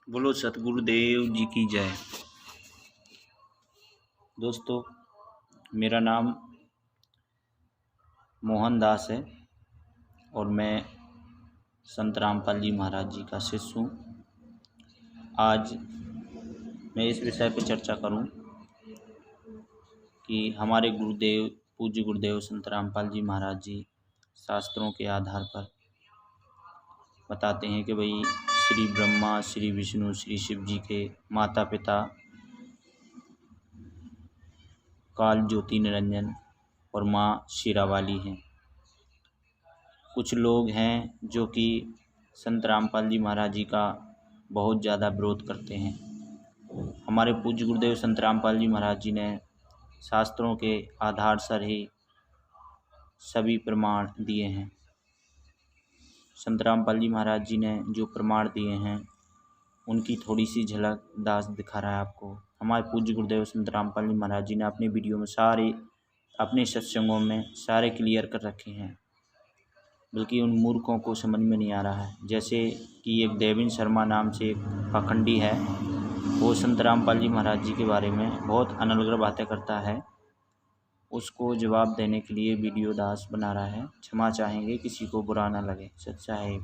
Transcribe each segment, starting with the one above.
बोलो सतगुरुदेव जी की जय। दोस्तों, मेरा नाम मोहन दास है और मैं संत रामपाल जी महाराज जी का शिष्य हूँ। आज मैं इस विषय पर चर्चा करूँ कि हमारे गुरुदेव पूज्य गुरुदेव संत रामपाल जी महाराज जी शास्त्रों के आधार पर बताते हैं कि भाई श्री ब्रह्मा, श्री विष्णु, श्री शिव जी के माता पिता काल ज्योति निरंजन और माँ शीरावाली हैं। कुछ लोग हैं जो कि संत रामपाल जी महाराज जी का बहुत ज़्यादा विरोध करते हैं। हमारे पूज्य गुरुदेव संत रामपाल जी महाराज जी ने शास्त्रों के आधार पर ही सभी प्रमाण दिए हैं। संत रामपाल जी महाराज जी ने जो प्रमाण दिए हैं उनकी थोड़ी सी झलक दास दिखा रहा है आपको। हमारे पूज्य गुरुदेव संत रामपाल जी महाराज जी ने अपनी वीडियो में सारे अपने सत्संगों में सारे क्लियर कर रखे हैं, बल्कि उन मूर्खों को समझ में नहीं आ रहा है। जैसे कि एक देवेंद्र शर्मा नाम से एक पाखंडी है, वो संत रामपाल जी महाराज जी के बारे में बहुत अनर्गल बातें करता है। उसको जवाब देने के लिए वीडियो दास बना रहा है। क्षमा चाहेंगे, किसी को बुरा ना लगे, सच्चा है।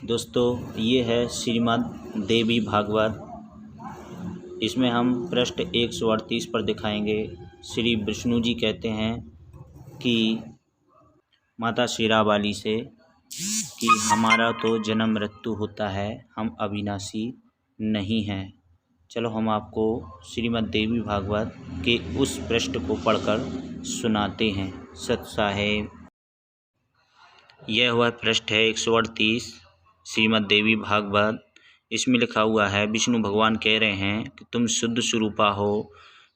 दोस्तों, ये है श्रीमद् देवी भागवत। इसमें हम पृष्ठ 138 पर दिखाएंगे। श्री विष्णु जी कहते हैं कि माता शीरावाली से कि हमारा तो जन्म मृत्यु होता है, हम अविनाशी नहीं हैं। चलो हम आपको श्रीमद् देवी भागवत के उस पृष्ठ को पढ़कर सुनाते हैं। सत साहेब, यह हुआ पृष्ठ है 138 श्रीमद् देवी भागवत। इसमें लिखा हुआ है, विष्णु भगवान कह रहे हैं कि तुम शुद्ध स्वरूपा हो,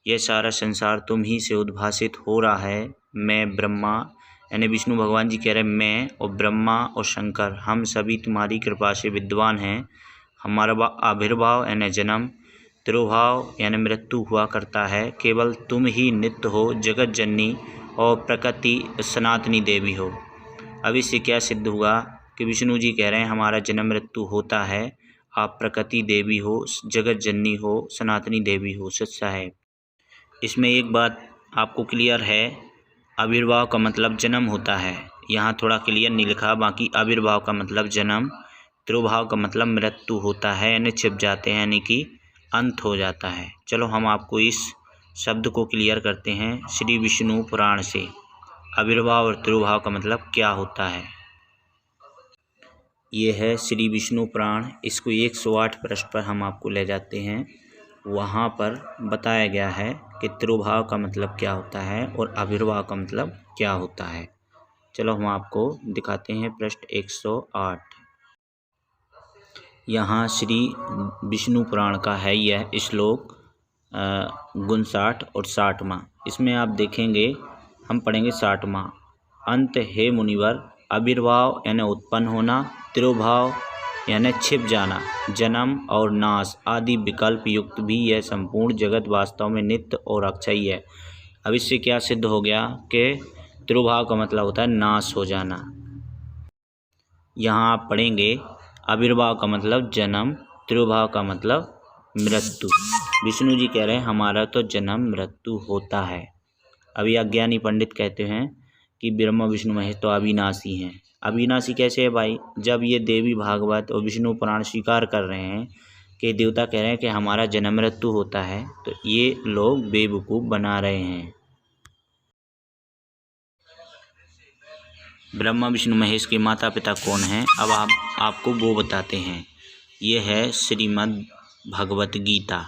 यह सारा संसार तुम ही से उद्भासित हो रहा है। मैं ब्रह्मा, यानी विष्णु भगवान जी कह रहे हैं मैं और ब्रह्मा और शंकर हम सभी तुम्हारी कृपा से विद्वान हैं। हमारा आविर्भाव यानी जन्म, तिरोभाव यानी मृत्यु हुआ करता है। केवल तुम ही नित्य हो, जगत जननी और प्रकृति सनातनी देवी हो। अब इससे क्या सिद्ध हुआ कि विष्णु जी कह रहे हैं हमारा जन्म मृत्यु होता है, आप प्रकृति देवी हो, जगत जननी हो, सनातनी देवी हो। सच्चा है। इसमें एक बात आपको क्लियर है, आविर्भाव का मतलब जन्म होता है। यहाँ थोड़ा क्लियर नहीं लिखा, बाकी आविर्भाव का मतलब जन्म, तिरोभाव का मतलब मृत्यु होता है, यानी छिप जाते हैं, यानी कि अंत हो जाता है। चलो हम आपको इस शब्द को क्लियर करते हैं श्री विष्णु पुराण से। आविर्भाव और तिरोभाव का मतलब क्या होता है, ये है श्री विष्णु पुराण। इसको 108 पृष्ठ पर हम आपको ले जाते हैं। वहाँ पर बताया गया है कि तिरोभाव का मतलब क्या होता है और आविर्भाव का मतलब क्या होता है। चलो हम आपको दिखाते हैं पृष्ठ 108। यहाँ श्री विष्णु पुराण का है यह श्लोक 59 और 60वां। इसमें आप देखेंगे, हम पढ़ेंगे 60वां। अंत हे मुनिवर, आविर्भाव यानी उत्पन्न होना, तिरोभाव यानी छिप जाना, जन्म और नाश आदि विकल्प युक्त भी यह संपूर्ण जगत वास्तव में नित्य और अक्षय है। अब इससे क्या सिद्ध हो गया कि तिरोभाव का मतलब होता है नाश हो जाना। यहाँ आप पढ़ेंगे आविर्भाव का मतलब जन्म, तिरोभाव का मतलब मृत्यु। विष्णु जी कह रहे हैं हमारा तो जन्म मृत्यु होता है। अभी अज्ञानी पंडित कहते हैं कि ब्रह्मा विष्णु महेश तो अविनाशी हैं। अविनाशी कैसे है भाई, जब ये देवी भागवत और विष्णु पुराण स्वीकार कर रहे हैं कि देवता कह रहे हैं कि हमारा जन्म मृत्यु होता है, तो ये लोग बेवकूफ़ बना रहे हैं। ब्रह्मा विष्णु महेश के माता पिता कौन हैं, अब आपको वो बताते हैं। ये है श्रीमद् भगवत गीता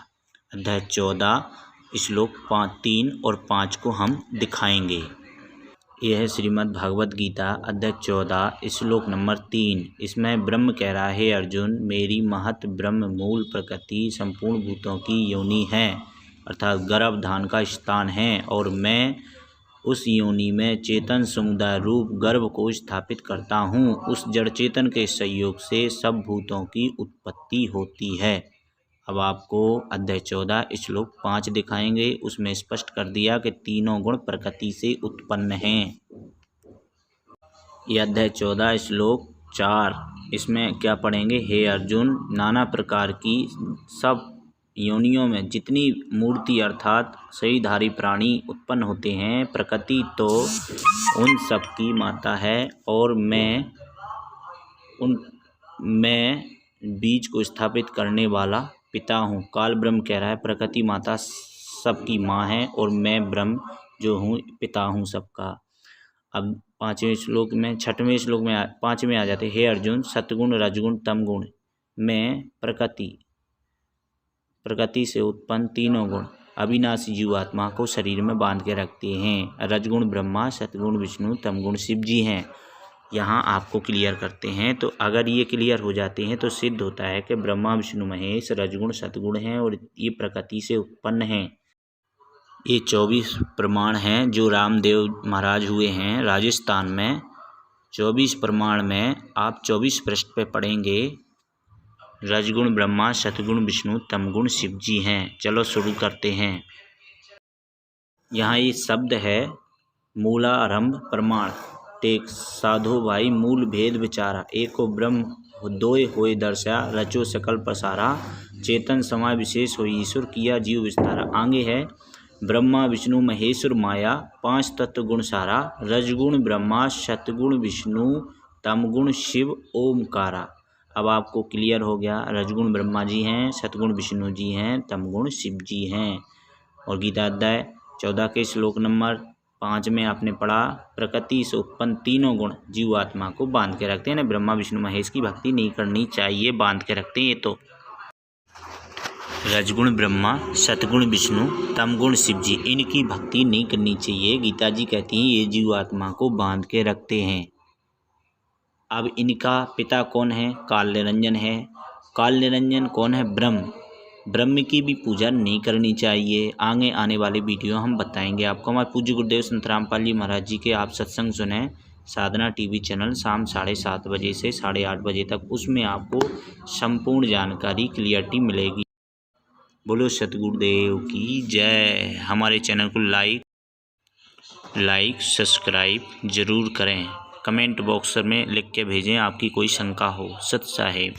अध्याय 14 श्लोक 3 और 5 को हम दिखाएंगे। यह है श्रीमद् भागवत गीता अध्याय 14 श्लोक नंबर 3। इसमें ब्रह्म कह रहा है, अर्जुन मेरी महत ब्रह्म मूल प्रकृति संपूर्ण भूतों की योनि है, अर्थात गर्भधान का स्थान है, और मैं उस योनि में चेतन समुदाय रूप गर्भ को स्थापित करता हूँ। उस जड़ चेतन के सहयोग से सब भूतों की उत्पत्ति होती है। अब आपको अध्याय 14 श्लोक 5 दिखाएंगे। उसमें स्पष्ट कर दिया कि तीनों गुण प्रकृति से उत्पन्न हैं। यह अध्याय 14 श्लोक 4 इसमें क्या पढ़ेंगे, हे अर्जुन, नाना प्रकार की सब योनियों में जितनी मूर्ति अर्थात शरीरधारी प्राणी उत्पन्न होते हैं, प्रकृति तो उन सब की माता है और मैं बीज को स्थापित करने वाला पिता हूँ। काल ब्रह्म कह रहा है प्रकृति माता सबकी माँ है और मैं ब्रह्म जो हूँ पिता हूँ सबका। अब 5वें श्लोक में 6वें श्लोक में 5वें आ जाते, हे अर्जुन, सतगुण रजगुण तमगुण में प्रकृति से उत्पन्न तीनों गुण अविनाशी जीवात्मा को शरीर में बांध के रखते हैं। रजगुण ब्रह्मा, सतगुण विष्णु, तमगुण शिव जी हैं। यहाँ आपको क्लियर करते हैं। तो अगर ये क्लियर हो जाते हैं तो सिद्ध होता है कि ब्रह्मा विष्णु महेश रजगुण सतगुण हैं और ये प्रकृति से उत्पन्न हैं। ये 24 प्रमाण हैं जो रामदेव महाराज हुए हैं राजस्थान में। 24 प्रमाण में आप 24 पृष्ठ पे पढ़ेंगे रजगुण ब्रह्मा, सतगुण विष्णु, तमगुण शिव जी हैं। चलो शुरू करते हैं। यहाँ ये शब्द है मूलारंभ प्रमाण। टेक साधो भाई मूल भेद विचारा, एको ब्रह्म दोय होय दर्शा, रचो सकल पसारा, चेतन समाय विशेष होय ईश्वर, किया जीव विस्तारा। आगे है ब्रह्मा विष्णु महेश्वर माया, 5 तत्व गुण सारा, रजगुण ब्रह्मा, सतगुण विष्णु, तमगुण शिव ओमकारा। अब आपको क्लियर हो गया, रजगुण ब्रह्मा जी हैं, सतगुण विष्णु जी हैं, तमगुण शिव जी हैं। और गीता अध्याय 14 के श्लोक नंबर 5 में आपने पढ़ा प्रकृति से उत्पन्न तीनों गुण जीवात्मा को बांध के रखते हैं ना। ब्रह्मा विष्णु महेश की भक्ति नहीं करनी चाहिए, बांध के रखते हैं। ये तो रजगुण ब्रह्मा, सतगुण विष्णु, तमगुण शिव जी, इनकी भक्ति नहीं करनी चाहिए। गीता जी कहती हैं ये जीवात्मा को बांध के रखते हैं। अब इनका पिता कौन है? काल निरंजन है। काल निरंजन कौन है? ब्रह्म की भी पूजा नहीं करनी चाहिए। आगे आने वाले वीडियो हम बताएंगे आपको। हमारे पूज्य गुरुदेव संत रामपाल जी महाराज जी के आप सत्संग सुने साधना टीवी चैनल शाम 7:30 बजे से 8:30 बजे तक। उसमें आपको संपूर्ण जानकारी क्लियरिटी मिलेगी। बोलो सतगुरुदेव की जय। हमारे चैनल को लाइक सब्सक्राइब जरूर करें। कमेंट बॉक्स में लिख के भेजें आपकी कोई शंका हो। सत साहेब।